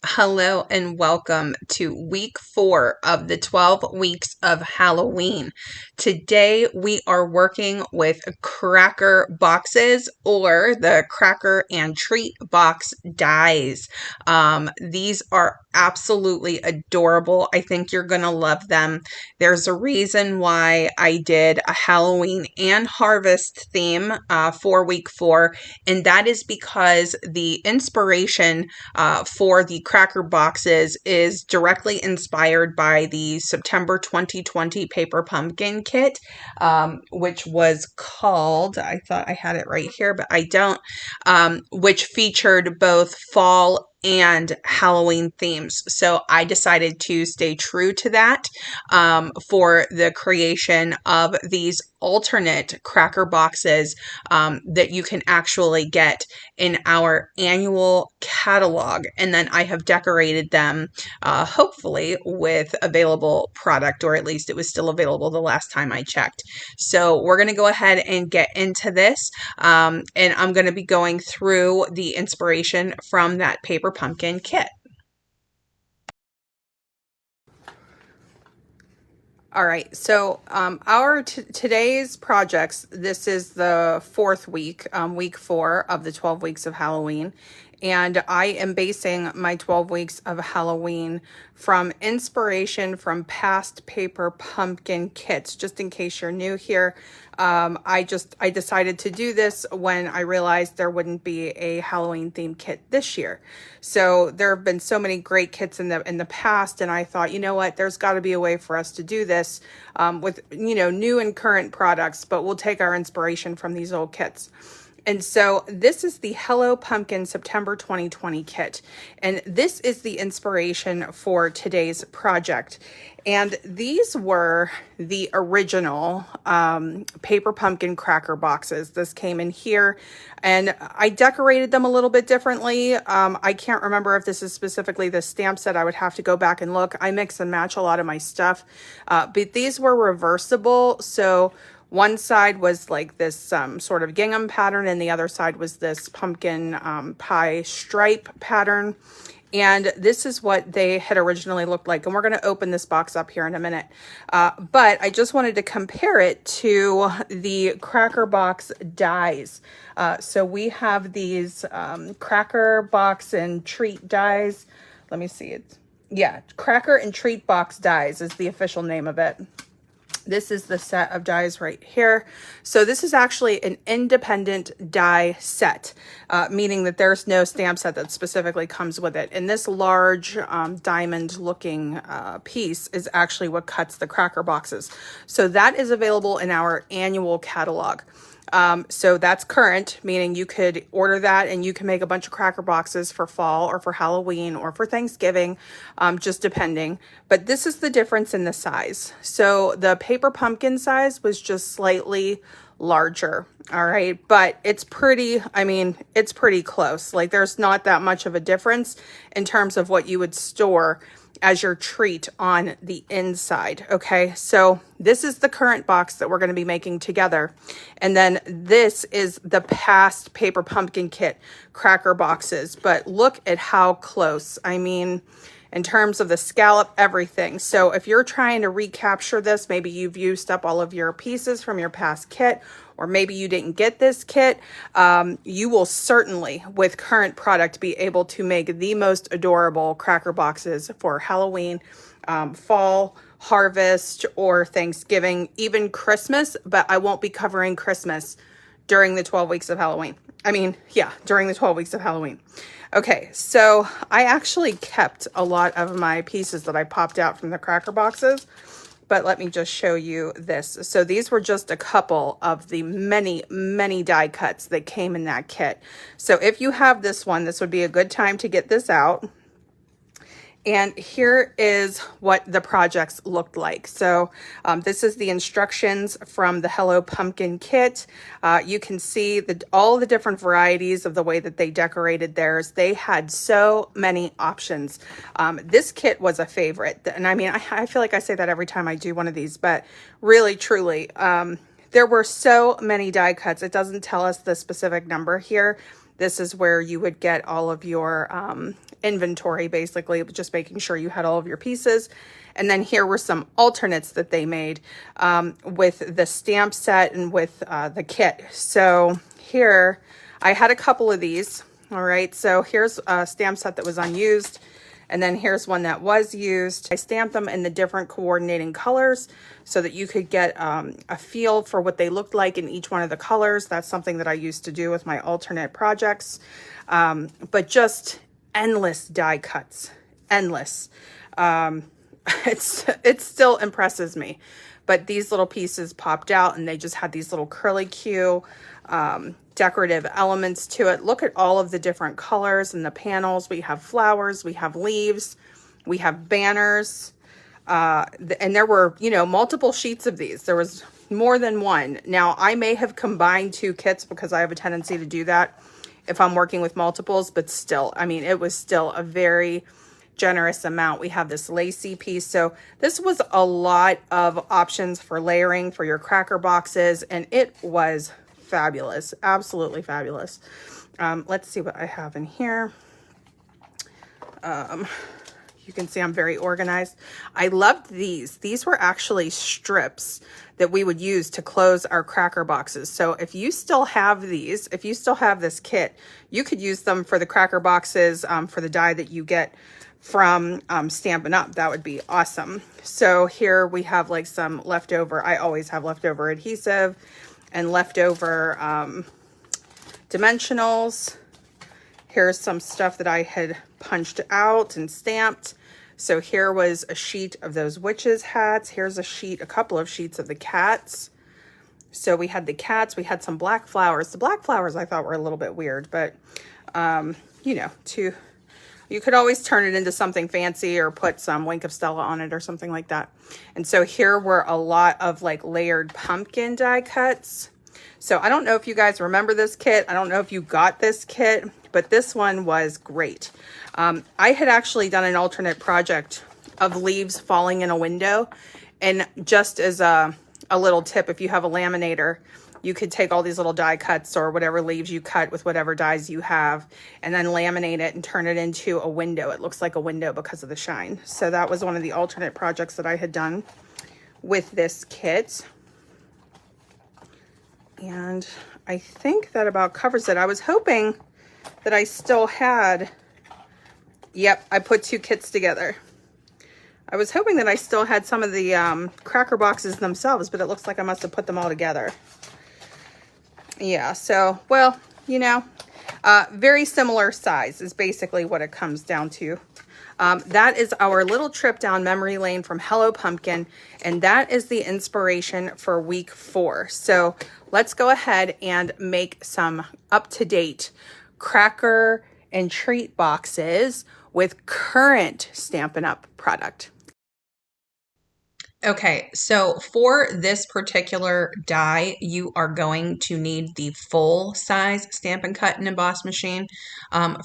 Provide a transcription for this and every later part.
Hello and welcome to week 4 of the 12 weeks of Halloween. Today we are working with cracker boxes or the cracker and treat box dies. These are absolutely adorable. I think you're going to love them. There's a reason why I did a Halloween and harvest theme for week 4, and that is because the inspiration for the cracker boxes is directly inspired by the September 2020 paper pumpkin kit, which was called, I thought I had it right here, but I don't, which featured both fall and Halloween themes. So I decided to stay true to that for the creation of these alternate cracker boxes that you can actually get in our annual catalog. And then I have decorated them, hopefully, with available product, or at least it was still available the last time I checked. So we're going to go ahead and get into this. And I'm going to be going through the inspiration from that paper pumpkin kit. All right, so our today's projects, this is the 4th week, week 4 of the 12 weeks of Halloween. And I am basing my 12 weeks of Halloween from inspiration from past paper pumpkin kits. Just in case you're new here, I decided to do this when I realized there wouldn't be a Halloween themed kit this year. So there have been so many great kits in the past, and I thought, you know what, there's got to be a way for us to do this with new and current products, but we'll take our inspiration from these old kits. And so this is the Hello Pumpkin September 2020 kit. And this is the inspiration for today's project. And these were the original paper pumpkin cracker boxes. This came in here, and I decorated them a little bit differently. I can't remember if this is specifically the stamp set. I would have to go back and look. I mix and match a lot of my stuff, but these were reversible. So one side was like this sort of gingham pattern, and the other side was this pumpkin pie stripe pattern. And this is what they had originally looked like. And we're going to open this box up here in a minute. But I just wanted to compare it to the cracker box dies. So we have these cracker box and treat dies. Let me see it. Yeah, cracker and treat box dies is the official name of it. This is the set of dies right here. So this is actually an independent die set, meaning that there's no stamp set that specifically comes with it. And this large diamond looking piece is actually what cuts the cracker boxes. So that is available in our annual catalog. So that's current, meaning you could order that and you can make a bunch of cracker boxes for fall or for Halloween or for Thanksgiving, just depending. But this is the difference in the size. So the paper pumpkin size was just slightly larger. All right. But it's pretty, it's pretty close. Like there's not that much of a difference in terms of what you would store as your treat on the inside. Okay, so this is the current box that we're going to be making together, and then this is the past paper pumpkin kit cracker boxes. But look at how close, in terms of the scallop, everything. So if you're trying to recapture this, maybe you've used up all of your pieces from your past kit, or maybe you didn't get this kit, you will certainly, with current product, be able to make the most adorable cracker boxes for Halloween, fall, harvest, or Thanksgiving, even Christmas. But I won't be covering Christmas during the 12 weeks of Halloween. During the 12 weeks of Halloween. Okay, so I actually kept a lot of my pieces that I popped out from the cracker boxes, but let me just show you this. So these were just a couple of the many, many die cuts that came in that kit. So if you have this one, this would be a good time to get this out. And here is what the projects looked like. So this is the instructions from the Hello Pumpkin kit. You can see all the different varieties of the way that they decorated theirs. They had so many options. This kit was a favorite. And I feel like I say that every time I do one of these, but really, truly, there were so many die cuts. It doesn't tell us the specific number here, This is where you would get all of your inventory, basically, just making sure you had all of your pieces. And then here were some alternates that they made with the stamp set and with the kit. So here, I had a couple of these. All right, so here's a stamp set that was unused. And then here's one that was used. I stamped them in the different coordinating colors so that you could get a feel for what they looked like in each one of the colors. That's something that I used to do with my alternate projects. But just endless die cuts, endless. It still impresses me. But these little pieces popped out and they just had these little curly Q decorative elements to it. Look at all of the different colors and the panels. We have flowers, we have leaves, we have banners, and there were, you know, multiple sheets of these. There was more than one. Now, I may have combined two kits because I have a tendency to do that if I'm working with multiples, but still, I mean, it was still a very generous amount. We have this lacy piece. So this was a lot of options for layering for your cracker boxes, and it was fabulous, absolutely fabulous. Let's see what I have in here. You can see I'm very organized. I loved these. These were actually strips that we would use to close our cracker boxes. So if you still have these, if you still have this kit, you could use them for the cracker boxes, for the die that you get from Stampin' Up. That would be awesome. So here we have like some leftover, I always have leftover adhesive and leftover dimensionals. Here's some stuff that I had punched out and stamped. So here was a sheet of those witches hats. Here's a sheet, a couple of sheets of the cats. So we had the cats, we had some black flowers. The black flowers I thought were a little bit weird, but you know, you could always turn it into something fancy or put some Wink of Stella on it or something like that. And so here were a lot of like layered pumpkin die cuts. So I don't know if you guys remember this kit. I don't know if you got this kit, but this one was great. I had actually done an alternate project of leaves falling in a window. And just as a little tip, if you have a laminator, you could take all these little die cuts or whatever leaves you cut with whatever dies you have and then laminate it and turn it into a window. It looks like a window because of the shine. So that was one of the alternate projects that I had done with this kit. And I think that about covers it. I was hoping that I still had, yep, I put two kits together. I was hoping that I still had some of the cracker boxes themselves, but it looks like I must have put them all together. Yeah, so, well, you know, very similar size is basically what it comes down to. That is our little trip down memory lane from Hello Pumpkin, and that is the inspiration for week 4. So let's go ahead and make some up-to-date cracker and treat boxes with current Stampin' Up! Product. Okay, so for this particular die, you are going to need the full size Stampin' Cut and Emboss machine.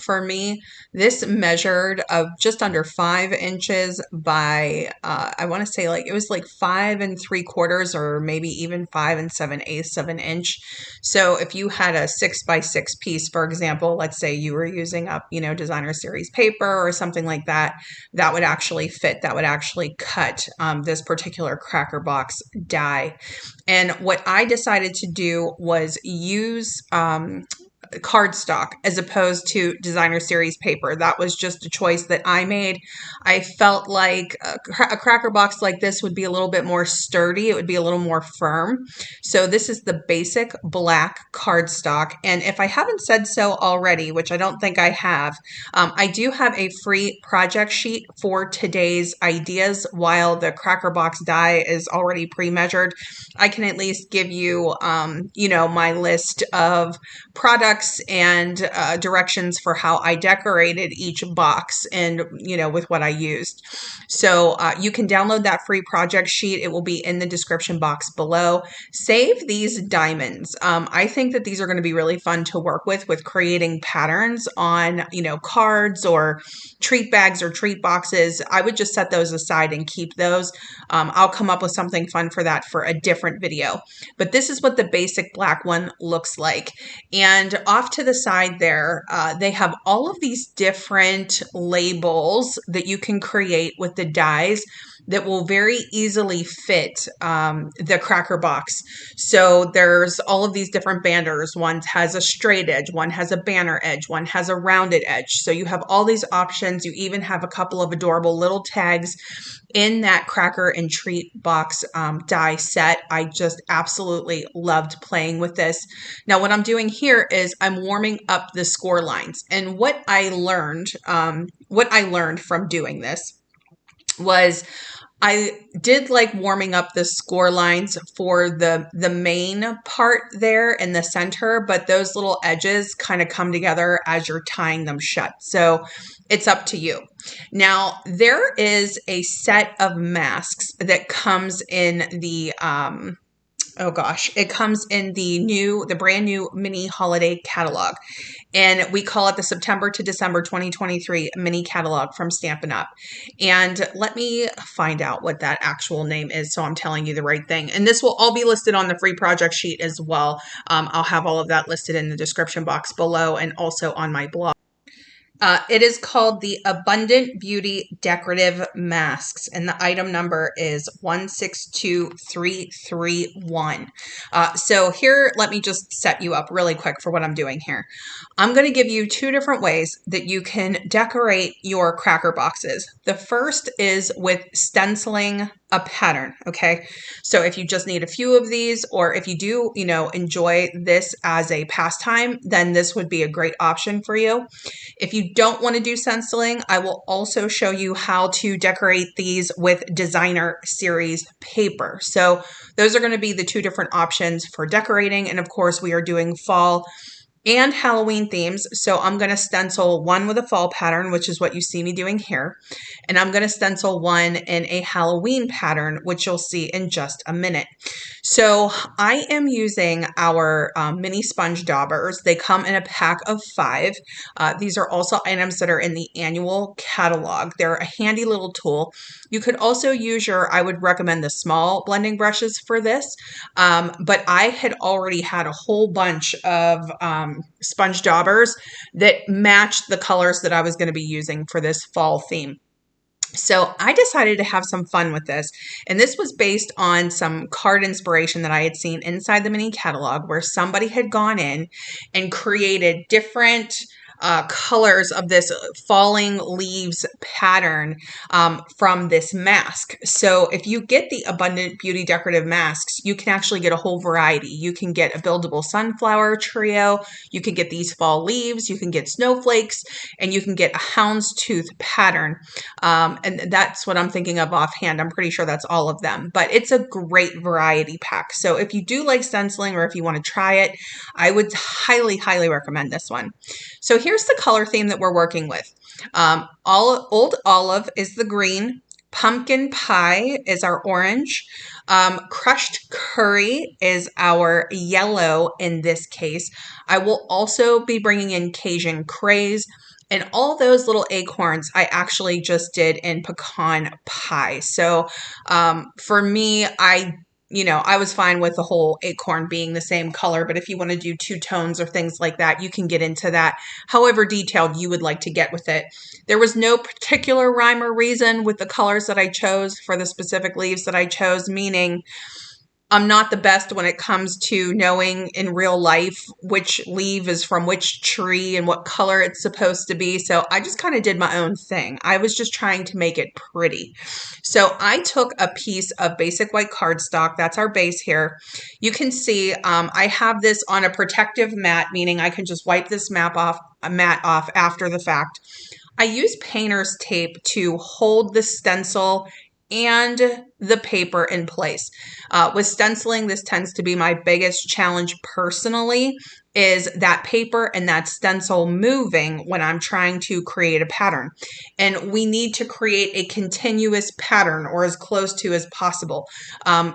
For me, this measured of just under 5 inches by, I want to say like, it was like 5 3/4 or maybe even 5 7/8 of an inch. So if you had a 6 by 6 piece, for example, let's say you were using up, you know, designer series paper or something like that, that would actually fit, that would actually cut this particular cracker box die. And what I decided to do was use cardstock as opposed to designer series paper. That was just a choice that I made. I felt like a cracker box like this would be a little bit more sturdy. It would be a little more firm. So this is the basic black cardstock. And if I haven't said so already, which I don't think I have, I do have a free project sheet for today's ideas. While the cracker box die is already pre-measured, I can at least give you, you know, my list of products and directions for how I decorated each box and, you know, with what I used. So you can download that free project sheet. It will be in the description box below. Save these diamonds. I think that these are going to be really fun to work with creating patterns on, you know, cards or treat bags or treat boxes. I would just set those aside and keep those. I'll come up with something fun for that for a different video. But this is what the basic black one looks like. And off to the side there, they have all of these different labels that you can create with the dies that will very easily fit the cracker box. So there's all of these different banners. One has a straight edge, one has a banner edge, one has a rounded edge. So you have all these options. You even have a couple of adorable little tags in that cracker and treat box die set. I just absolutely loved playing with this. Now what I'm doing here is I'm warming up the score lines. And what I learned from doing this was I did like warming up the score lines for the main part there in the center, but those little edges kind of come together as you're tying them shut. So it's up to you. Now, there is a set of masks that comes in the it comes in the brand new mini holiday catalog. And we call it the September to December 2023 mini catalog from Stampin' Up. And let me find out what that actual name is so I'm telling you the right thing. And this will all be listed on the free project sheet as well. I'll have all of that listed in the description box below and also on my blog. It is called the Abundant Beauty Decorative Masks, and the item number is 162331. So here, let me just set you up really quick for what I'm doing here. I'm going to give you two different ways that you can decorate your cracker boxes. The first is with stenciling a pattern, okay? So if you just need a few of these, or if you do, enjoy this as a pastime, then this would be a great option for you. If you don't want to do stenciling, I will also show you how to decorate these with designer series paper. So those are going to be the two different options for decorating. And of course, we are doing fall and Halloween themes. So I'm going to stencil one with a fall pattern, which is what you see me doing here. And I'm going to stencil one in a Halloween pattern, which you'll see in just a minute. So I am using our mini sponge daubers. They come in a pack of 5. These are also items that are in the annual catalog. They're a handy little tool. You could also use I would recommend the small blending brushes for this. But I had already had a whole bunch of sponge daubers that matched the colors that I was going to be using for this fall theme. So I decided to have some fun with this. And this was based on some card inspiration that I had seen inside the mini catalog, where somebody had gone in and created different colors of this falling leaves pattern from this mask. So if you get the Abundant Beauty Decorative Masks, you can actually get a whole variety. You can get a buildable sunflower trio, you can get these fall leaves, you can get snowflakes, and you can get a houndstooth pattern. And that's what I'm thinking of offhand. I'm pretty sure that's all of them, but it's a great variety pack. So if you do like stenciling, or if you want to try it, I would highly, highly recommend this one. So here's the color theme that we're working with. Old Olive is the green. Pumpkin Pie is our orange. Crushed Curry is our yellow in this case. I will also be bringing in Cajun Craze. And all those little acorns I actually just did in pecan pie. So for me, I was fine with the whole acorn being the same color, but if you want to do 2 tones or things like that, you can get into that however detailed you would like to get with it. There was no particular rhyme or reason with the colors that I chose for the specific leaves that I chose, meaning I'm not the best when it comes to knowing in real life which leaf is from which tree and what color it's supposed to be. So I just kind of did my own thing. I was just trying to make it pretty. So I took a piece of basic white cardstock. That's our base here. You can see I have this on a protective mat, meaning I can just wipe this mat off after the fact. I use painter's tape to hold the stencil and the paper in place. With stenciling, this tends to be my biggest challenge personally, is that paper and that stencil moving when I'm trying to create a pattern. And we need to create a continuous pattern, or as close to as possible,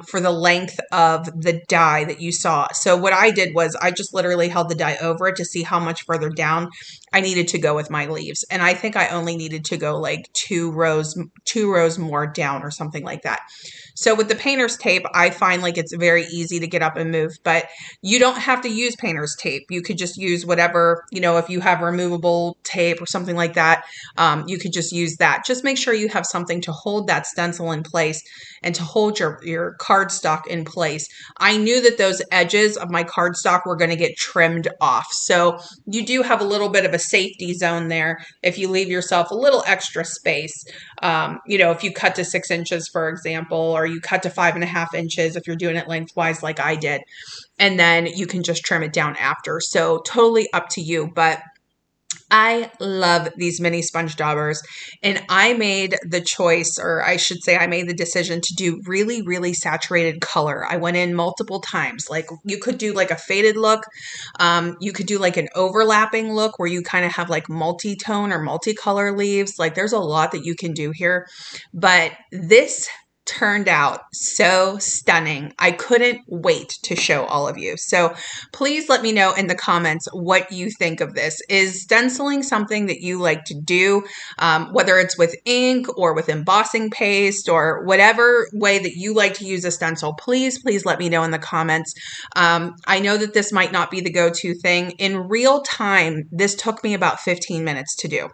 for the length of the die that you saw. So what I did was I just literally held the die over it to see how much further down I needed to go with my leaves. And I think I only needed to go like two rows more down or something like that. So with the painter's tape, I find like it's very easy to get up and move, but you don't have to use painter's tape. You could just use whatever, if you have removable tape or something like that, you could just use that. Just make sure you have something to hold that stencil in place and to hold your cardstock in place. I knew that those edges of my cardstock were going to get trimmed off. So you do have a little bit of a safety zone there if you leave yourself a little extra space. If you cut to 6 inches, for example, or you cut to 5.5 inches, if you're doing it lengthwise like I did, and then you can just trim it down after. So totally up to you. But I love these mini sponge daubers, and I made the choice, or I should say I made the decision to do really, really saturated color. I went in multiple times. Like you could do like a faded look. You could do like an overlapping look where you kind of have like multi-tone or multicolor leaves. Like there's a lot that you can do here, but this turned out so stunning. I couldn't wait to show all of you. So please let me know in the comments what you think of this. Is stenciling something that you like to do, whether it's with ink or with embossing paste or whatever way that you like to use a stencil? Please let me know in the comments. I know that this might not be the go-to thing. In real time, this took me about 15 minutes to do.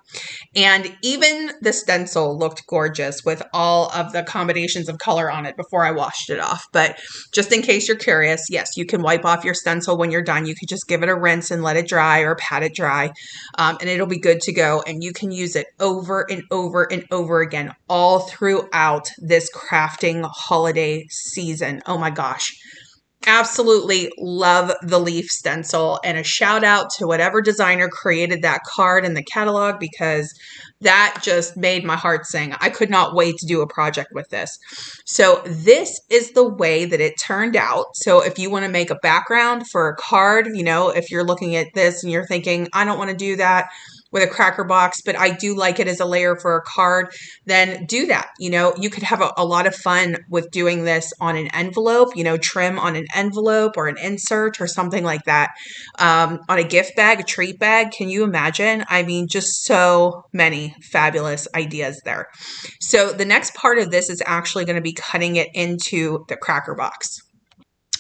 And even the stencil looked gorgeous with all of the combinations of color on it before I washed it off. But just in case you're curious, yes, you can wipe off your stencil when you're done. You could just give it a rinse and let it dry or pat it dry, and it'll be good to go. And you can use it over and over and over again all throughout this crafting holiday season. Oh my gosh. Absolutely love the leaf stencil, and a shout out to whatever designer created that card in the catalog, because that just made my heart sing. I could not wait to do a project with this. So this is the way that it turned out. So if you want to make a background for a card, if you're looking at this and you're thinking, I don't want to do that with a cracker box, but I do like it as a layer for a card, then do that. You could have a lot of fun with doing this on an envelope, trim on an envelope or an insert or something like that. On a gift bag, a treat bag. Can you imagine? I mean, just so many fabulous ideas there. So the next part of this is actually going to be cutting it into the cracker box.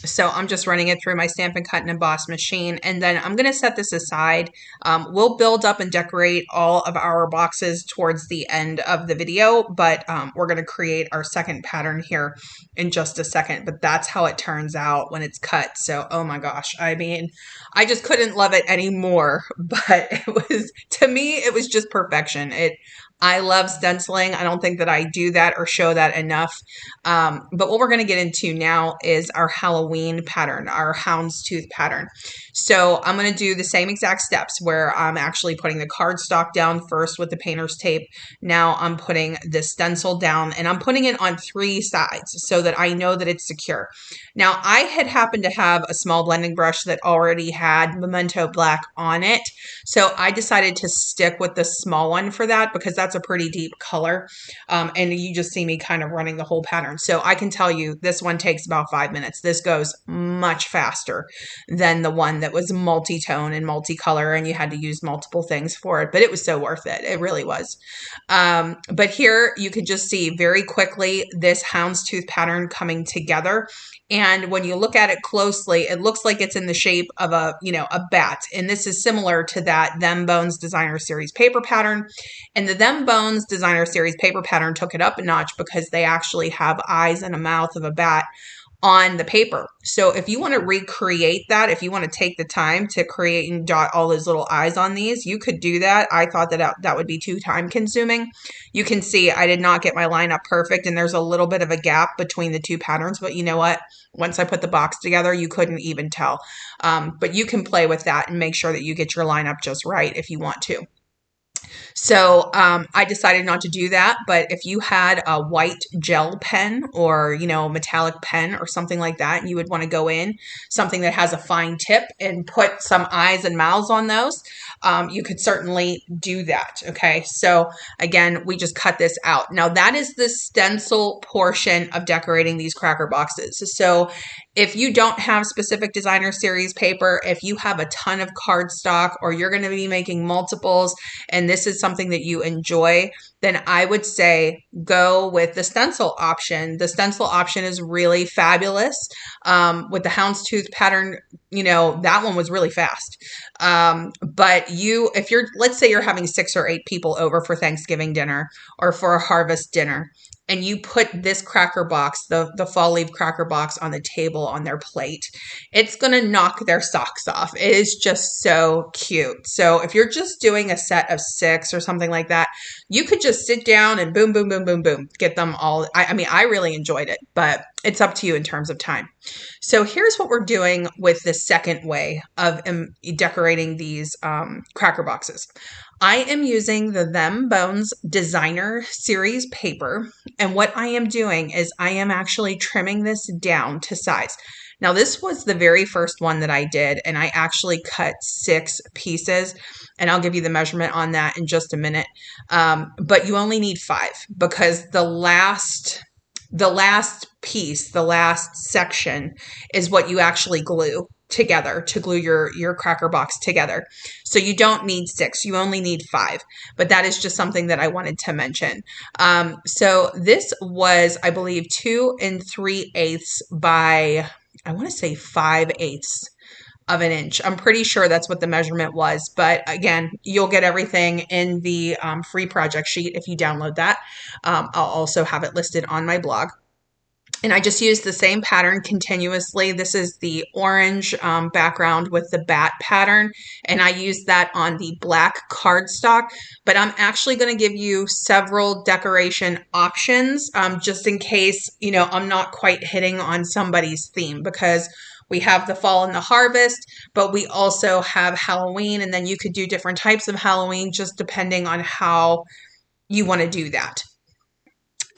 So I'm just running it through my Stampin' Cut and Emboss machine, and then I'm going to set this aside. We'll build up and decorate all of our boxes towards the end of the video, but we're going to create our second pattern here in just a second. But that's how it turns out when it's cut. So, oh my gosh, I mean, I just couldn't love it anymore. But to me, it was just perfection. I love stenciling. I don't think that I do that or show that enough. But what we're going to get into now is our Halloween pattern, our houndstooth pattern. So I'm going to do the same exact steps where I'm actually putting the cardstock down first with the painter's tape. Now I'm putting the stencil down, and I'm putting it on 3 sides so that I know that it's secure. Now I had happened to have a small blending brush that already had Memento Black on it. So I decided to stick with the small one for that, because that's a pretty deep color. And you just see me kind of running the whole pattern. So I can tell you this one takes about 5 minutes. This goes much faster than the one that was multi-tone and multicolor, and you had to use multiple things for it, but it was so worth it. It really was. But here you can just see very quickly this houndstooth pattern coming together. And when you look at it closely, it looks like it's in the shape of a bat. And this is similar to that Them Bones Designer Series paper pattern. And the Them Bones Designer Series paper pattern took it up a notch because they actually have eyes and a mouth of a bat on the paper. So if you want to recreate that, if you want to take the time to create and dot all those little eyes on these, you could do that. I thought that would be too time consuming. You can see I did not get my line up perfect, and there's a little bit of a gap between the 2 patterns, but you know what? Once I put the box together, you couldn't even tell. But you can play with that and make sure that you get your line up just right if you want to. So I decided not to do that, but if you had a white gel pen or, metallic pen or something like that, and you would want to go in something that has a fine tip and put some eyes and mouths on those, you could certainly do that. Okay. So again, we just cut this out. Now that is the stencil portion of decorating these cracker boxes. So If you don't have specific designer series paper, if you have a ton of cardstock or you're going to be making multiples and this is something that you enjoy, then I would say go with the stencil option. The stencil option is really fabulous. With the houndstooth pattern, that one was really fast. But if let's say you're having 6 or 8 people over for Thanksgiving dinner or for a harvest dinner, and you put this cracker box, the fall leaf cracker box, on the table on their plate, it's going to knock their socks off. It is just so cute. So if you're just doing a set of 6 or something like that, you could just sit down and boom, boom, boom, boom, boom, get them all. I mean, I really enjoyed it, but it's up to you in terms of time. So here's what we're doing with the second way of decorating these cracker boxes. I am using the Them Bones Designer Series paper. And what I am doing is I am actually trimming this down to size. Now, this was the very first one that I did, and I actually cut 6 pieces, and I'll give you the measurement on that in just a minute. But you only need 5 because the last piece, the last section is what you actually glue together to glue your cracker box together. So you don't need 6, you only need 5, but that is just something that I wanted to mention. So this was, I believe, 2 3/8 by, I want to say 5/8 of an inch. I'm pretty sure that's what the measurement was. But again, you'll get everything in the free project sheet if you download that. I'll also have it listed on my blog. And I just used the same pattern continuously. This is the orange background with the bat pattern. And I used that on the black cardstock. But I'm actually going to give you several decoration options just in case, I'm not quite hitting on somebody's theme, because we have the fall and the harvest, but we also have Halloween. And then you could do different types of Halloween just depending on how you want to do that.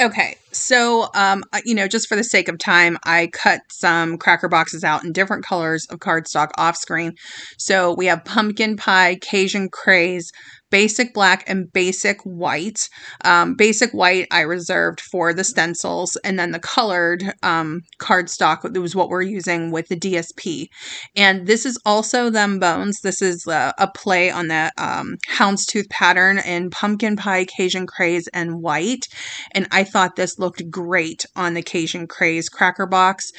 Okay, so, just for the sake of time, I cut some cracker boxes out in different colors of cardstock off screen. So we have pumpkin pie, Cajun craze, basic black, and basic white. Basic white I reserved for the stencils, and then the colored cardstock was what we're using with the DSP. And this is also Them Bones. This is a play on the houndstooth pattern in pumpkin pie, Cajun craze, and white. And I thought this looked great on the Cajun craze cracker box.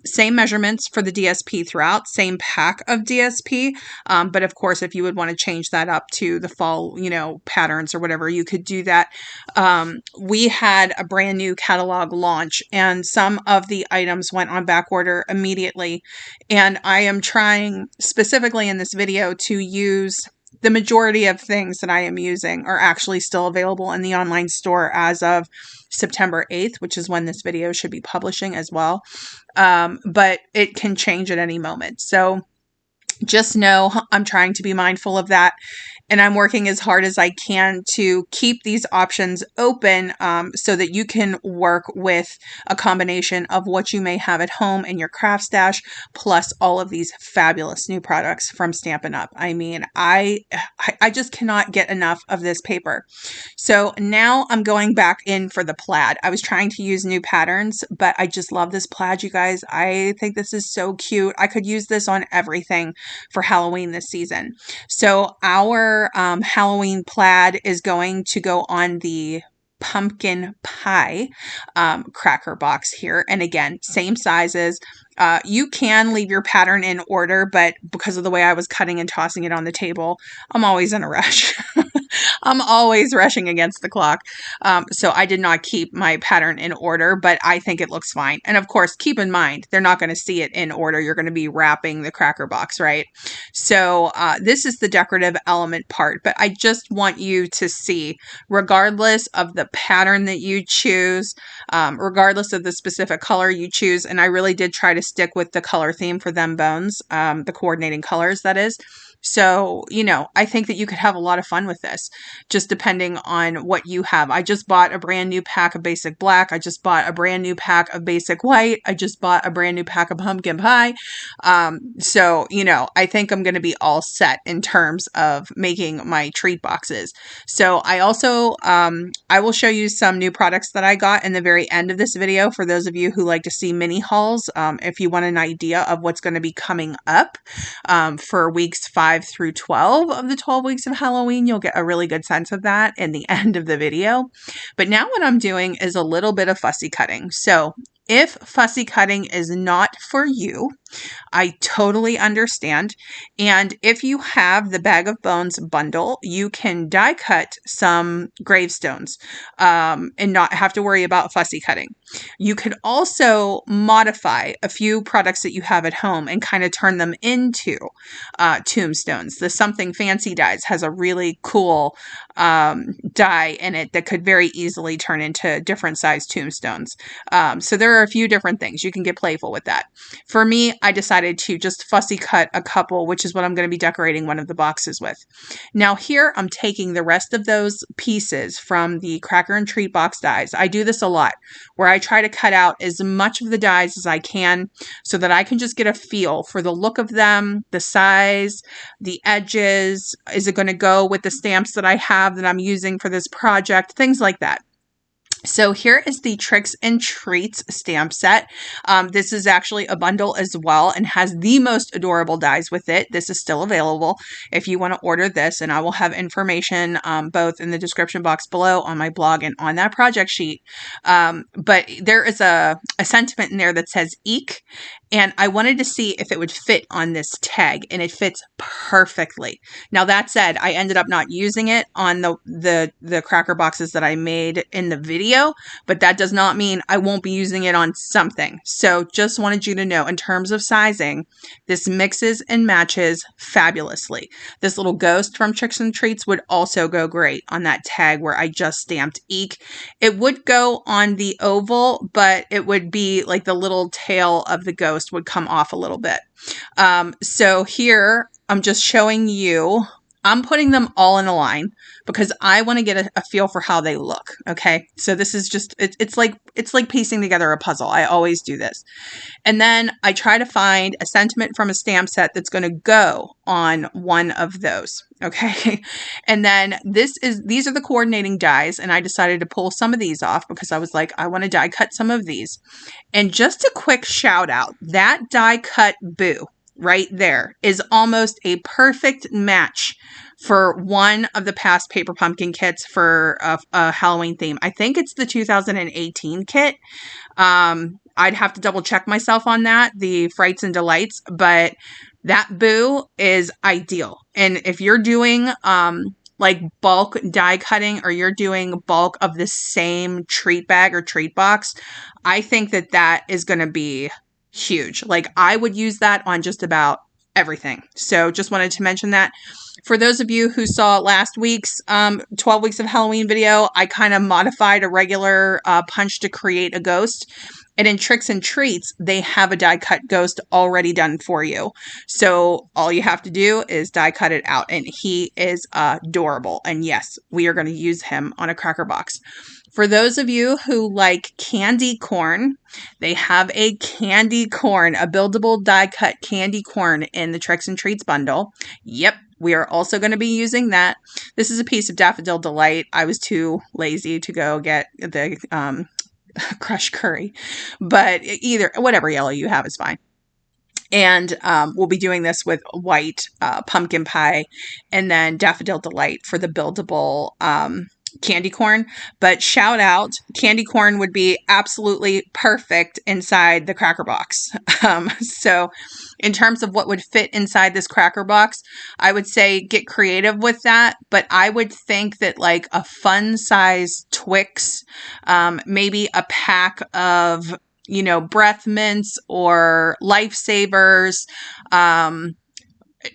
Same measurements for the DSP throughout, same pack of DSP. But of course, if you would want to change that up to the fall, patterns or whatever, you could do that. We had a brand new catalog launch, and some of the items went on back order immediately. And I am trying specifically in this video to use the majority of things that I am using are actually still available in the online store as of September 8th, which is when this video should be publishing as well. But it can change at any moment. So just know I'm trying to be mindful of that. And I'm working as hard as I can to keep these options open so that you can work with a combination of what you may have at home in your craft stash, plus all of these fabulous new products from Stampin' Up. I mean, I just cannot get enough of this paper. So now I'm going back in for the plaid. I was trying to use new patterns, but I just love this plaid, you guys. I think this is so cute. I could use this on everything for Halloween this season. So our Halloween plaid is going to go on the pumpkin pie cracker box here. And again, same sizes. You can leave your pattern in order, but because of the way I was cutting and tossing it on the table, I'm always in a rush. I'm always rushing against the clock. So I did not keep my pattern in order, but I think it looks fine. And of course, keep in mind, they're not going to see it in order. You're going to be wrapping the cracker box, right? So this is the decorative element part, but I just want you to see, regardless of the pattern that you choose, regardless of the specific color you choose, and I really did try to stick with the color theme for Them Bones, the coordinating colors, that is. So, I think that you could have a lot of fun with this, just depending on what you have. I just bought a brand new pack of basic black. I just bought a brand new pack of basic white. I just bought a brand new pack of pumpkin pie. So, I think I'm going to be all set in terms of making my treat boxes. So I also, I will show you some new products that I got in the very end of this video for those of you who like to see mini hauls. If you want an idea of what's going to be coming up for weeks 5 through 12 of the 12 weeks of Halloween, you'll get a really good sense of that in the end of the video. But now what I'm doing is a little bit of fussy cutting. So if fussy cutting is not for you, I totally understand. And if you have the Bag of Bones bundle, you can die cut some gravestones and not have to worry about fussy cutting. You could also modify a few products that you have at home and kind of turn them into tombstones. The Something Fancy Dies has a really cool die in it that could very easily turn into different size tombstones. So there are a few different things. You can get playful with that. For me, I decided to just fussy cut a couple, which is what I'm going to be decorating one of the boxes with. Now here, I'm taking the rest of those pieces from the Cracker and Treat box dies. I do this a lot, where I try to cut out as much of the dies as I can so that I can just get a feel for the look of them, the size, the edges. Is it going to go with the stamps that I have that I'm using for this project? Things like that. So here is the Tricks and Treats stamp set. This is actually a bundle as well and has the most adorable dies with it. This is still available if you want to order this, and I will have information both in the description box below on my blog and on that project sheet. But there is a sentiment in there that says "eek," and I wanted to see if it would fit on this tag, and it fits perfectly. Now that said, I ended up not using it on the cracker boxes that I made in the video, but that does not mean I won't be using it on something. So just wanted you to know, in terms of sizing, this mixes and matches fabulously. This little ghost from Tricks and Treats would also go great on that tag where I just stamped "eek." It would go on the oval, but it would be like the little tail of the ghost would come off a little bit. So here I'm just showing you, I'm putting them all in a line because I want to get a feel for how they look. Okay. So this is just, it's like piecing together a puzzle. I always do this. And then I try to find a sentiment from a stamp set that's going to go on one of those. Okay. And then these are the coordinating dies. And I decided to pull some of these off because I was like, I want to die cut some of these. And just a quick shout out, that die cut boo right there is almost a perfect match for one of the past Paper Pumpkin kits for a Halloween theme. I think it's the 2018 kit. I'd have to double check myself on that, the Frights and Delights, but that boo is ideal. And if you're doing like bulk die cutting, or you're doing bulk of the same treat bag or treat box, I think that is going to be huge. Like, I would use that on just about everything. So just wanted to mention that. For those of you who saw last week's 12 weeks of Halloween video, I kind of modified a regular punch to create a ghost. And in Tricks and Treats, they have a die cut ghost already done for you. So all you have to do is die cut it out. And he is adorable. And yes, we are going to use him on a cracker box. For those of you who like candy corn, they have a candy corn, a buildable die cut candy corn in the Tricks and Treats bundle. Yep. We are also going to be using that. This is a piece of Daffodil Delight. I was too lazy to go get the crushed curry, but whatever yellow you have is fine. And we'll be doing this with white pumpkin pie and then Daffodil Delight for the buildable candy corn. But shout out, candy corn would be absolutely perfect inside the cracker box. So in terms of what would fit inside this cracker box, I would say get creative with that. But I would think that like a fun size Twix, maybe a pack of, breath mints or lifesavers,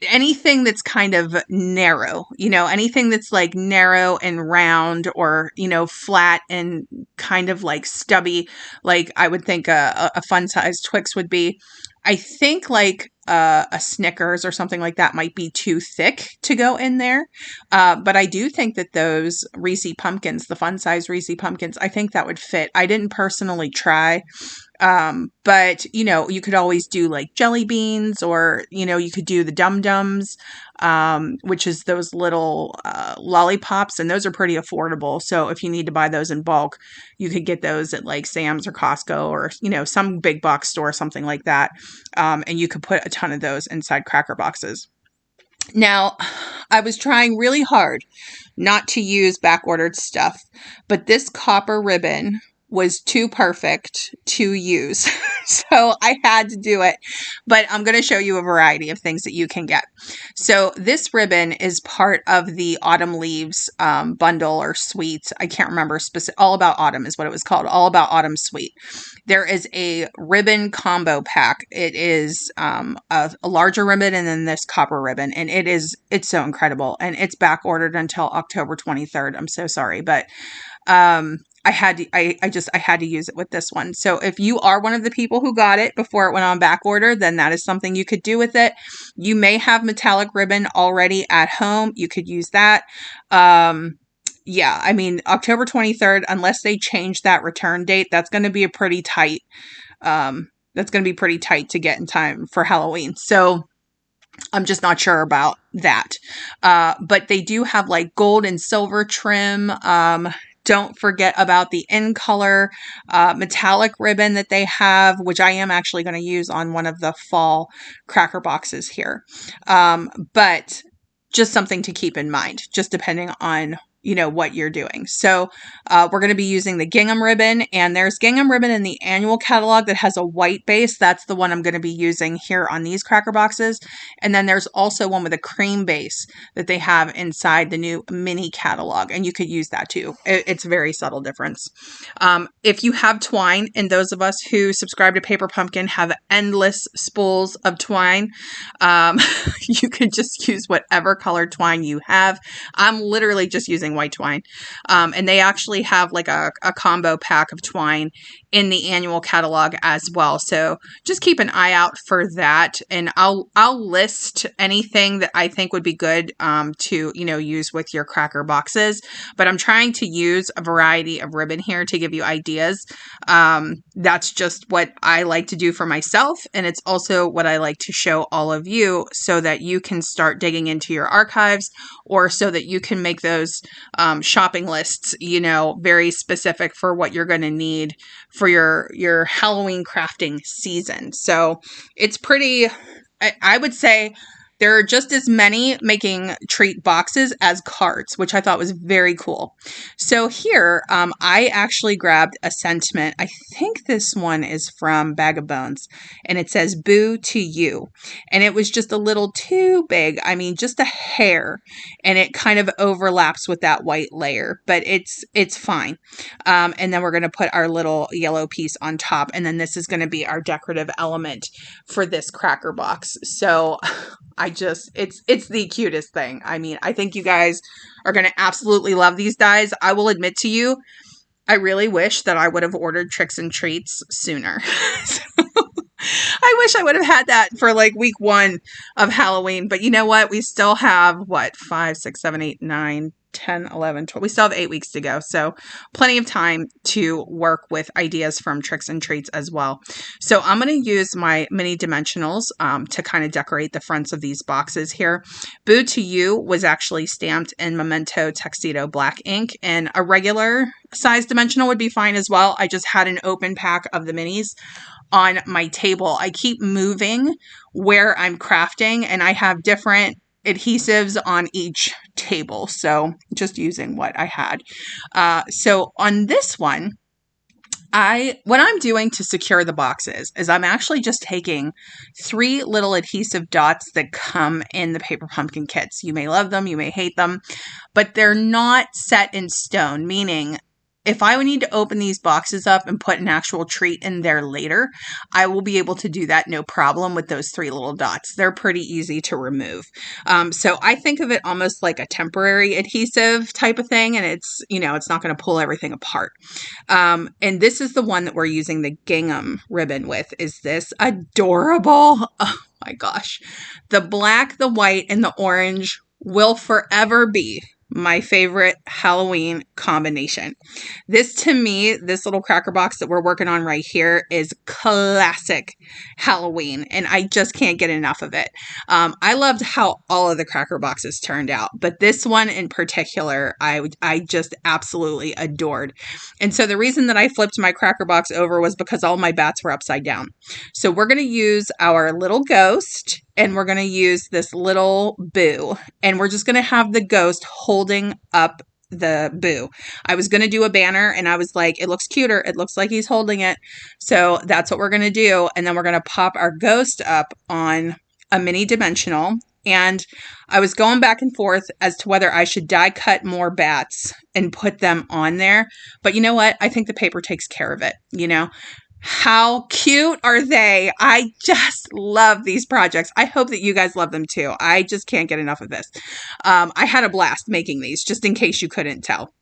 anything that's kind of narrow, anything that's like narrow and round, or, flat and kind of like stubby, like I would think a fun size Twix would be. I think like a Snickers or something like that might be too thick to go in there. But I do think that those Reese pumpkins, the fun size Reese pumpkins, I think that would fit. I didn't personally try. But you know, you could always do like jelly beans, or, you know, you could do the Dum Dums, which is those little, lollipops, and those are pretty affordable. So if you need to buy those in bulk, you could get those at like Sam's or Costco, or, you know, some big box store, something like that. And you could put a ton of those inside cracker boxes. Now, I was trying really hard not to use back ordered stuff, but this copper ribbon was too perfect to use. So I had to do it, but I'm going to show you a variety of things that you can get. So this ribbon is part of the Autumn Leaves bundle or suite. I can't remember All About Autumn is what it was called. All About Autumn suite. There is a ribbon combo pack. It is a larger ribbon and then this copper ribbon, and it's so incredible, and it's back ordered until October 23rd. I'm so sorry, but I had to use it with this one. So if you are one of the people who got it before it went on back order, then that is something you could do with it. You may have metallic ribbon already at home. You could use that. Yeah, I mean, October 23rd, unless they change that return date, that's going to be pretty tight to get in time for Halloween. So I'm just not sure about that. But they do have like gold and silver trim. Don't forget about the in color metallic ribbon that they have, which I am actually going to use on one of the fall cracker boxes here. But just something to keep in mind, just depending on, you know, what you're doing. So we're going to be using the gingham ribbon, and there's gingham ribbon in the annual catalog that has a white base. That's the one I'm going to be using here on these cracker boxes. And then there's also one with a cream base that they have inside the new mini catalog, and you could use that too. It's a very subtle difference. If you have twine, and those of us who subscribe to Paper Pumpkin have endless spools of twine, you could just use whatever colored twine you have. I'm literally just using white twine. And they actually have like a combo pack of twine in the annual catalog as well. So just keep an eye out for that. And I'll list anything that I think would be good to, you know, use with your cracker boxes. But I'm trying to use a variety of ribbon here to give you ideas. That's just what I like to do for myself. And it's also what I like to show all of you so that you can start digging into your archives, or so that you can make those shopping lists, you know, very specific for what you're going to need for your Halloween crafting season. So it's pretty, I would say there are just as many making treat boxes as cards, which I thought was very cool. So here, I actually grabbed a sentiment. I think this one is from Bag of Bones, and it says "Boo to You," and it was just a little too big. I mean, just a hair, and it kind of overlaps with that white layer, but it's fine. And then we're going to put our little yellow piece on top, and then this is going to be our decorative element for this cracker box. So it's the cutest thing. I mean, I think you guys are going to absolutely love these dies. I will admit to you, I really wish that I would have ordered Tricks and Treats sooner. I wish I would have had that for like week 1 of Halloween, but you know what? We still have 5, 6, 7, 8, 9, 10, 11, 12. We still have 8 weeks to go. So plenty of time to work with ideas from Tricks and Treats as well. So I'm going to use my mini dimensionals to kind of decorate the fronts of these boxes here. Boo to You was actually stamped in Memento Tuxedo black ink, and a regular size dimensional would be fine as well. I just had an open pack of the minis on my table. I keep moving where I'm crafting, and I have different adhesives on each table. So just using what I had. So on this one, what I'm doing to secure the boxes is I'm actually just taking 3 little adhesive dots that come in the Paper Pumpkin kits. You may love them, you may hate them, but they're not set in stone, meaning if I need to open these boxes up and put an actual treat in there later, I will be able to do that no problem with those 3 little dots. They're pretty easy to remove. So I think of it almost like a temporary adhesive type of thing, and it's, it's not going to pull everything apart. And this is the one that we're using the gingham ribbon with. Is this adorable? Oh my gosh. The black, the white, and the orange will forever be my favorite Halloween combination. This, to me, this little cracker box that we're working on right here is classic Halloween, and I just can't get enough of it. I loved how all of the cracker boxes turned out, but this one in particular, I just absolutely adored. And so the reason that I flipped my cracker box over was because all my bats were upside down. So we're going to use our little ghost, and we're going to use this little boo, and we're just going to have the ghost holding up the boo. I was going to do a banner, and I was like, it looks cuter. It looks like he's holding it. So that's what we're going to do. And then we're going to pop our ghost up on a mini dimensional. And I was going back and forth as to whether I should die cut more bats and put them on there. But you know what? I think the paper takes care of it, How cute are they? I just love these projects. I hope that you guys love them too. I just can't get enough of this. I had a blast making these, just in case you couldn't tell.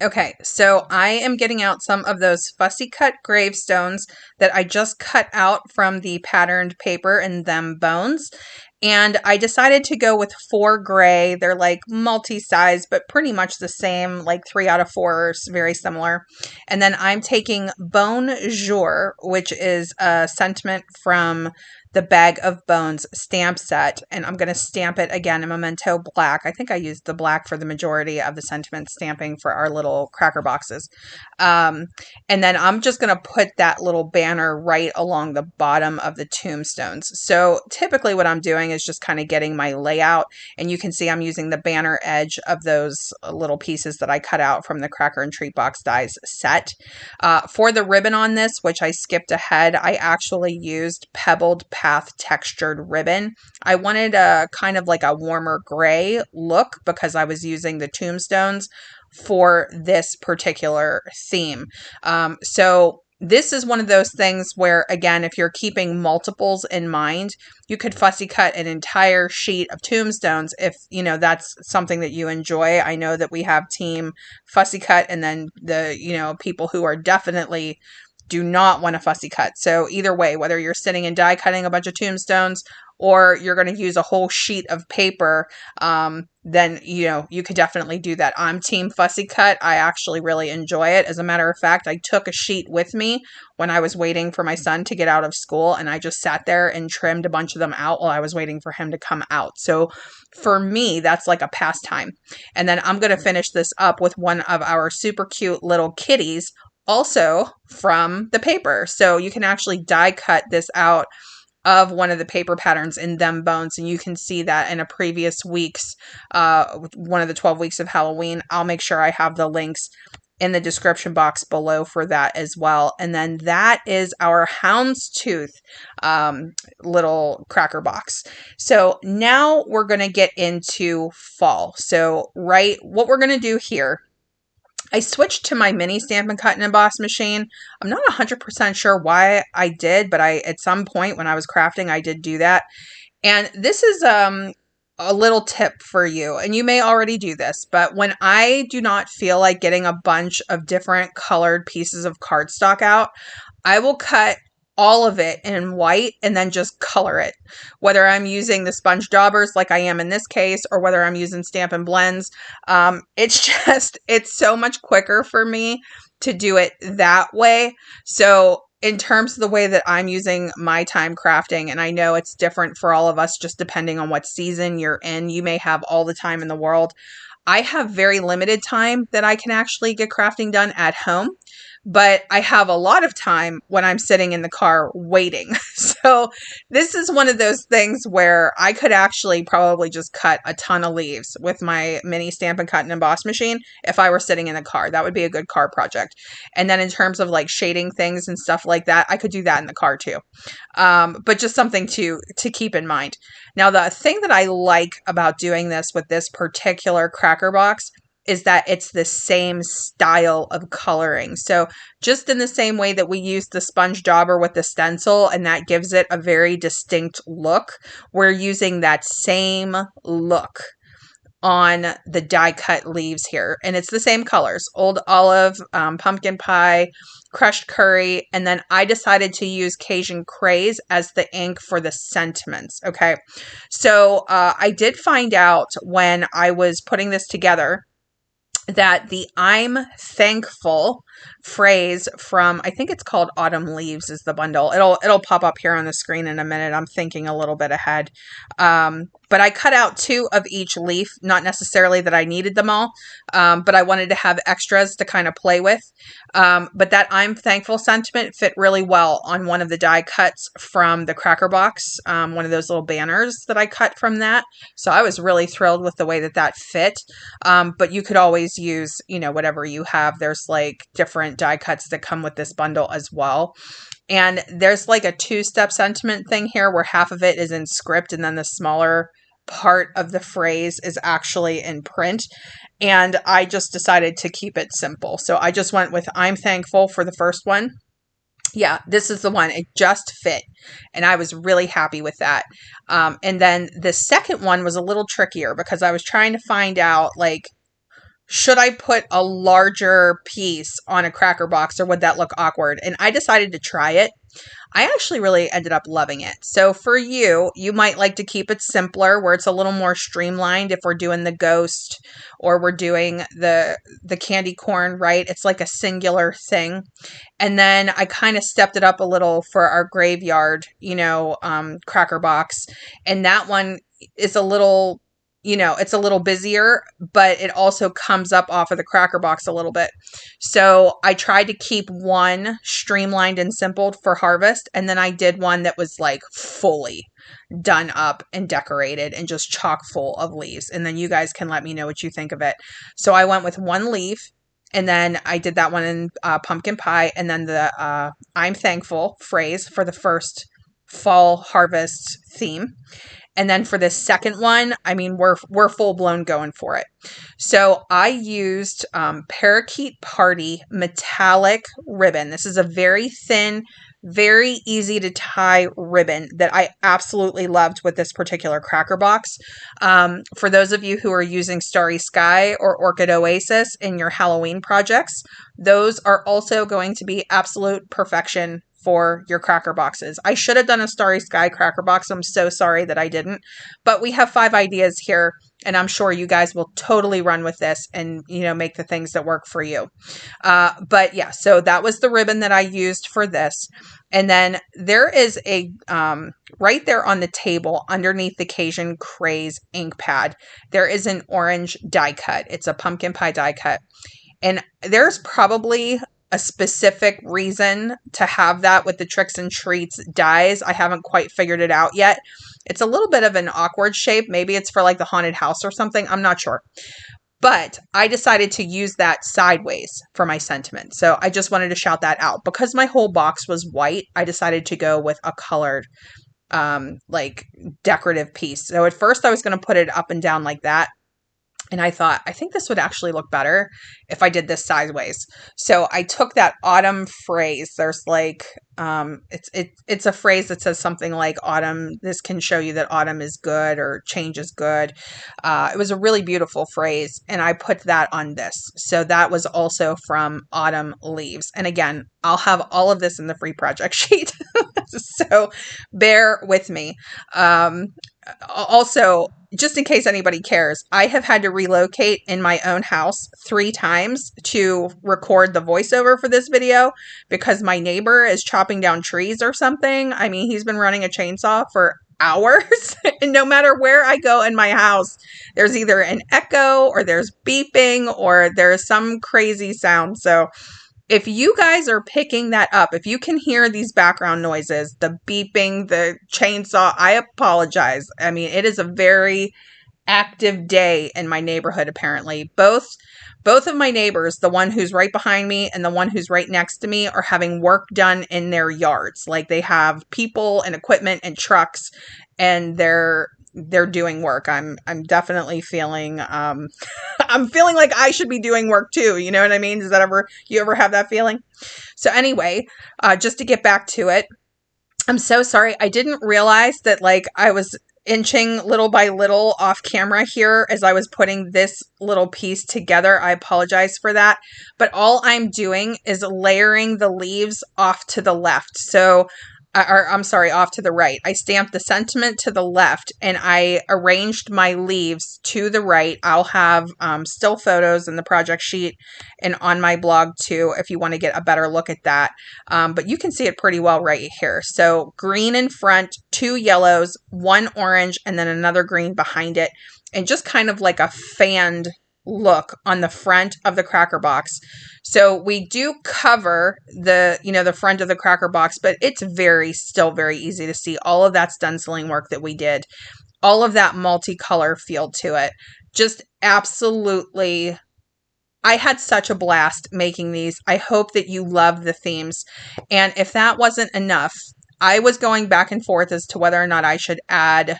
Okay, so I am getting out some of those fussy cut gravestones that I just cut out from the patterned paper in them bones. And I decided to go with 4 gray. They're like multi-size, but pretty much the same, like 3 out of 4, very similar. And then I'm taking Bonjour, which is a sentiment from the Bag of Bones stamp set, and I'm going to stamp it again in Memento Black. I think I used the black for the majority of the sentiment stamping for our little cracker boxes. And then I'm just going to put that little banner right along the bottom of the tombstones. So typically what I'm doing is just kind of getting my layout, and you can see I'm using the banner edge of those little pieces that I cut out from the Cracker and Treat Box Dies set. For the ribbon on this, which I skipped ahead, I actually used Pebbled Path textured ribbon. I wanted a kind of like a warmer gray look because I was using the tombstones for this particular theme. So this is one of those things where, again, if you're keeping multiples in mind, you could fussy cut an entire sheet of tombstones if, that's something that you enjoy. I know that we have team fussy cut, and then the, people who are definitely do not want a fussy cut. So either way, whether you're sitting and die cutting a bunch of tombstones or you're going to use a whole sheet of paper, then, you could definitely do that. I'm team fussy cut. I actually really enjoy it. As a matter of fact, I took a sheet with me when I was waiting for my son to get out of school, and I just sat there and trimmed a bunch of them out while I was waiting for him to come out. So for me, that's like a pastime. And then I'm going to finish this up with one of our super cute little kitties, also from the paper. So you can actually die cut this out of one of the paper patterns in them bones, and you can see that in a previous week's one of the 12 weeks of Halloween. I'll make sure I have the links in the description box below for that as well. And then that is our houndstooth little cracker box. So now we're going to get into fall. So what we're going to do here, I switched to my mini Stampin' Cut and Emboss machine. I'm not 100% sure why I did, but at some point when I was crafting, I did do that. And this is a little tip for you, and you may already do this, but when I do not feel like getting a bunch of different colored pieces of cardstock out, I will cut all of it in white and then just color it. Whether I'm using the sponge daubers like I am in this case, or whether I'm using Stampin' Blends, it's so much quicker for me to do it that way. So in terms of the way that I'm using my time crafting, and I know it's different for all of us just depending on what season you're in, you may have all the time in the world. I have very limited time that I can actually get crafting done at home, but I have a lot of time when I'm sitting in the car waiting. So this is one of those things where I could actually probably just cut a ton of leaves with my mini Stampin' Cut and Emboss machine if I were sitting in the car. That would be a good car project. And then in terms of like shading things and stuff like that, I could do that in the car too. But just something to keep in mind. Now, the thing that I like about doing this with this particular cracker box is that it's the same style of coloring. So just in the same way that we use the sponge dauber with the stencil, and that gives it a very distinct look, we're using that same look on the die cut leaves here. And it's the same colors, Old Olive, pumpkin pie, crushed curry. And then I decided to use Cajun Craze as the ink for the sentiments. Okay. So I did find out when I was putting this together that the I'm thankful phrase from, I think it's called Autumn Leaves, is the bundle. It'll pop up here on the screen in a minute. I'm thinking a little bit ahead. But I cut out 2 of each leaf, not necessarily that I needed them all, but I wanted to have extras to kind of play with. But that I'm thankful sentiment fit really well on one of the die cuts from the Cracker Box, one of those little banners that I cut from that. So I was really thrilled with the way that that fit. But you could always use, whatever you have. There's like different die cuts that come with this bundle as well. And there's like a 2-step sentiment thing here where half of it is in script and then the smaller part of the phrase is actually in print. And I just decided to keep it simple. So I just went with I'm thankful for the first one. Yeah, this is the one. It just fit. And I was really happy with that. And then the second one was a little trickier because I was trying to find out, like, should I put a larger piece on a Cracker Box or would that look awkward? And I decided to try it. I actually really ended up loving it. So for you, you might like to keep it simpler where it's a little more streamlined if we're doing the ghost or we're doing the candy corn, right? It's like a singular thing. And then I kind of stepped it up a little for our graveyard, Cracker Box. And that one is a little, it's a little busier, but it also comes up off of the Cracker Box a little bit. So I tried to keep one streamlined and simple for harvest. And then I did one that was like fully done up and decorated and just chock full of leaves. And then you guys can let me know what you think of it. So I went with one leaf. And then I did that one in pumpkin pie. And then the I'm thankful phrase for the first fall harvest theme. And then for the second one, I mean, we're full blown going for it. So I used Parakeet Party metallic ribbon. This is a very thin, very easy to tie ribbon that I absolutely loved with this particular Cracker Box. For those of you who are using Starry Sky or Orchid Oasis in your Halloween projects, those are also going to be absolute perfection for your Cracker Boxes. I should have done a Starry Sky Cracker Box. I'm so sorry that I didn't. But we have 5 ideas here, and I'm sure you guys will totally run with this and, make the things that work for you. But yeah, so that was the ribbon that I used for this. And then there is a, right there on the table underneath the Cajun Craze ink pad, there is an orange die cut. It's a pumpkin pie die cut. And there's probably a specific reason to have that with the Tricks and Treats dies. I haven't quite figured it out yet. It's a little bit of an awkward shape. Maybe it's for like the haunted house or something. I'm not sure. But I decided to use that sideways for my sentiment. So I just wanted to shout that out. Because my whole box was white, I decided to go with a colored like decorative piece. So at first I was going to put it up and down like that. And I thought, I think this would actually look better if I did this sideways. So I took that autumn phrase. There's like, it's a phrase that says something like autumn. This can show you that autumn is good or change is good. It was a really beautiful phrase. And I put that on this. So that was also from Autumn Leaves. And again, I'll have all of this in the free project sheet. So bear with me. Also, just in case anybody cares, I have had to relocate in my own house 3 times to record the voiceover for this video because my neighbor is chopping down trees or something. I mean, he's been running a chainsaw for hours. And no matter where I go in my house, there's either an echo or there's beeping or there's some crazy sound. So if you guys are picking that up, if you can hear these background noises, the beeping, the chainsaw, I apologize. I mean, it is a very active day in my neighborhood, apparently. Both of my neighbors, the one who's right behind me and the one who's right next to me, are having work done in their yards. Like they have people and equipment and trucks, and they're they're doing work. I'm definitely feeling I'm feeling like I should be doing work too. You know what I mean? Does that ever, you ever have that feeling? So anyway, just to get back to it, I'm so sorry. I didn't realize that like I was inching little by little off camera here as I was putting this little piece together. I apologize for that. But all I'm doing is layering the leaves off to the left. So or I'm sorry, off to the right. I stamped the sentiment to the left and I arranged my leaves to the right. I'll have still photos in the project sheet and on my blog too, if you want to get a better look at that. But you can see it pretty well right here. So green in front, 2 yellows, 1 orange, and then another green behind it. And just kind of like a fanned look on the front of the cracker box. So we do cover the, the front of the cracker box, but it's still very easy to see all of that stenciling work that we did, all of that multicolor feel to it. Just absolutely, I had such a blast making these. I hope that you love the themes. And if that wasn't enough, I was going back and forth as to whether or not I should add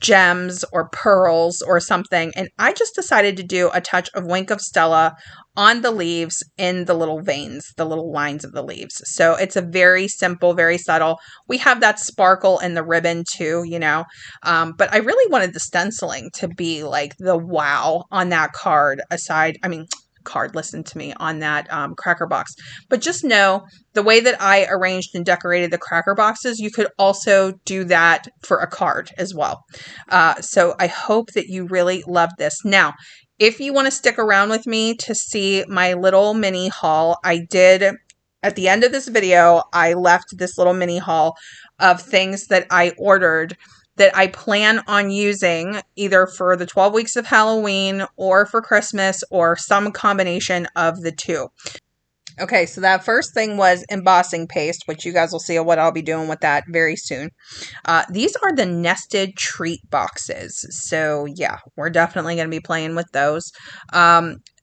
gems or pearls or something. And I just decided to do a touch of Wink of Stella on the leaves in the little veins, the little lines of the leaves. So it's a very simple, very subtle. We have that sparkle in the ribbon too, but I really wanted the stenciling to be like the wow on that card listen to me, on that cracker box. But just know the way that I arranged and decorated the cracker boxes, you could also do that for a card as well. So I hope that you really love this. Now, if you want to stick around with me to see my little mini haul, I did, at the end of this video, I left this little mini haul of things that I ordered that I plan on using either for the 12 weeks of Halloween or for Christmas or some combination of the two. Okay, so that first thing was embossing paste, which you guys will see what I'll be doing with that very soon. These are the nested treat boxes. So yeah, we're definitely going to be playing with those.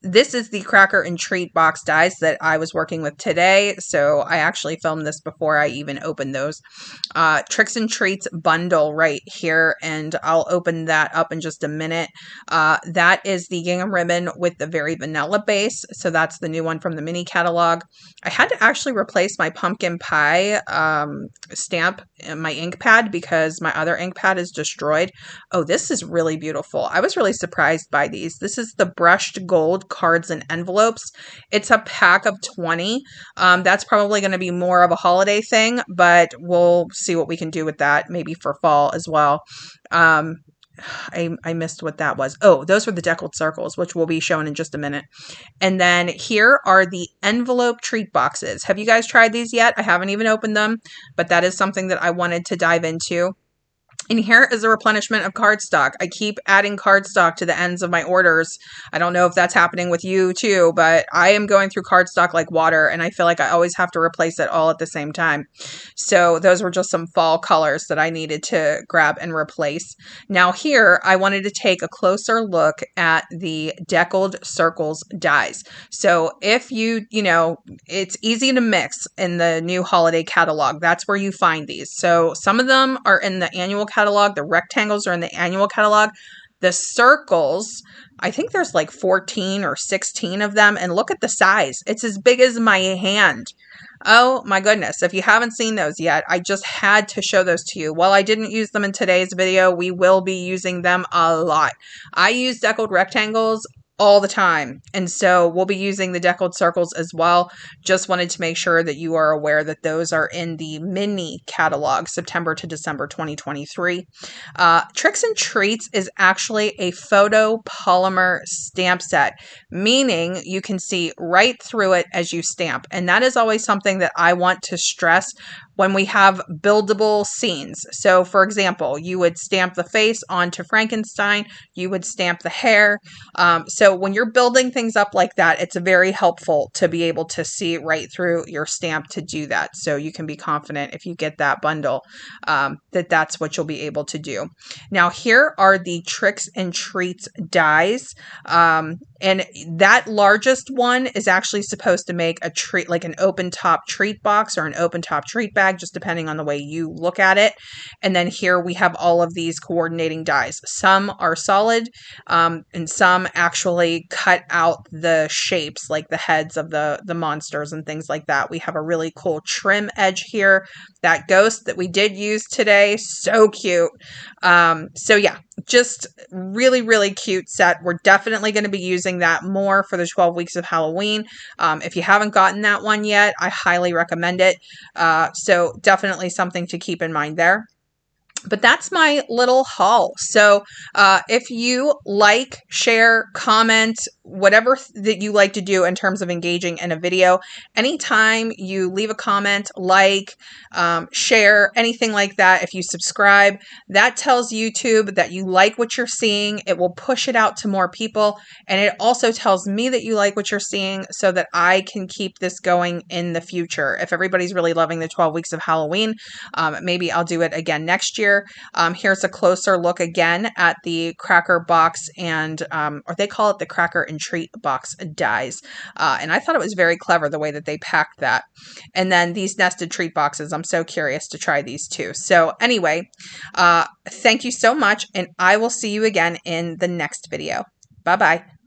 This is the cracker and treat box dies that I was working with today. So I actually filmed this before I even opened those. Tricks and Treats bundle right here, and I'll open that up in just a minute. That is the gingham ribbon with the very vanilla base. So that's the new one from the mini catalog. I had to actually replace my pumpkin pie stamp in my ink pad because my other ink pad is destroyed. Oh, this is really beautiful. I was really surprised by these. This is the brushed gold cards and envelopes. It's a pack of 20. That's probably going to be more of a holiday thing, but we'll see what we can do with that, maybe for fall as well. I missed what that was. Oh, those were the deckled circles, which will be shown in just a minute. And then here are the envelope treat boxes. Have you guys tried these yet? I haven't even opened them, but that is something that I wanted to dive into. And here is a replenishment of cardstock. I keep adding cardstock to the ends of my orders. I don't know if that's happening with you too, but I am going through cardstock like water, and I feel like I always have to replace it all at the same time. So those were just some fall colors that I needed to grab and replace. Now here, I wanted to take a closer look at the deckled circles dies. So if it's easy to mix in the new holiday catalog. That's where you find these. So some of them are in the annual catalog. The rectangles are in the annual catalog. The circles, I think there's like 14 or 16 of them. And look at the size. It's as big as my hand. Oh my goodness. If you haven't seen those yet, I just had to show those to you. While I didn't use them in today's video, we will be using them a lot. I use deckled rectangles all the time. And so we'll be using the deckled circles as well. Just wanted to make sure that you are aware that those are in the mini catalog, September to December 2023. Tricks and Treats is actually a photo polymer stamp set, meaning you can see right through it as you stamp. And that is always something that I want to stress when we have buildable scenes. So for example, you would stamp the face onto Frankenstein, you would stamp the hair. So when you're building things up like that, it's very helpful to be able to see right through your stamp to do that. So you can be confident if you get that bundle, that that's what you'll be able to do. Now here are the Tricks and Treats dies. And that largest one is actually supposed to make a treat, like an open top treat box or an open top treat bag, just depending on the way you look at it. And then here we have all of these coordinating dies. Some are solid, and some actually cut out the shapes, like the heads of the monsters and things like that. We have a really cool trim edge here. That ghost that we did use today, so cute. So yeah, just really, really cute set. We're definitely going to be using that more for the 12 weeks of Halloween. If you haven't gotten that one yet, I highly recommend it. So definitely something to keep in mind there. But that's my little haul. So if you like, share, comment, whatever that you like to do in terms of engaging in a video, anytime you leave a comment, like, share, anything like that, if you subscribe, that tells YouTube that you like what you're seeing. It will push it out to more people. And it also tells me that you like what you're seeing so that I can keep this going in the future. If everybody's really loving the 12 weeks of Halloween, maybe I'll do it again next year. Here's a closer look again at the cracker box and, or they call it the cracker and treat box dies. And I thought it was very clever the way that they packed that. And then these nested treat boxes, I'm so curious to try these too. So anyway, thank you so much. And I will see you again in the next video. Bye-bye.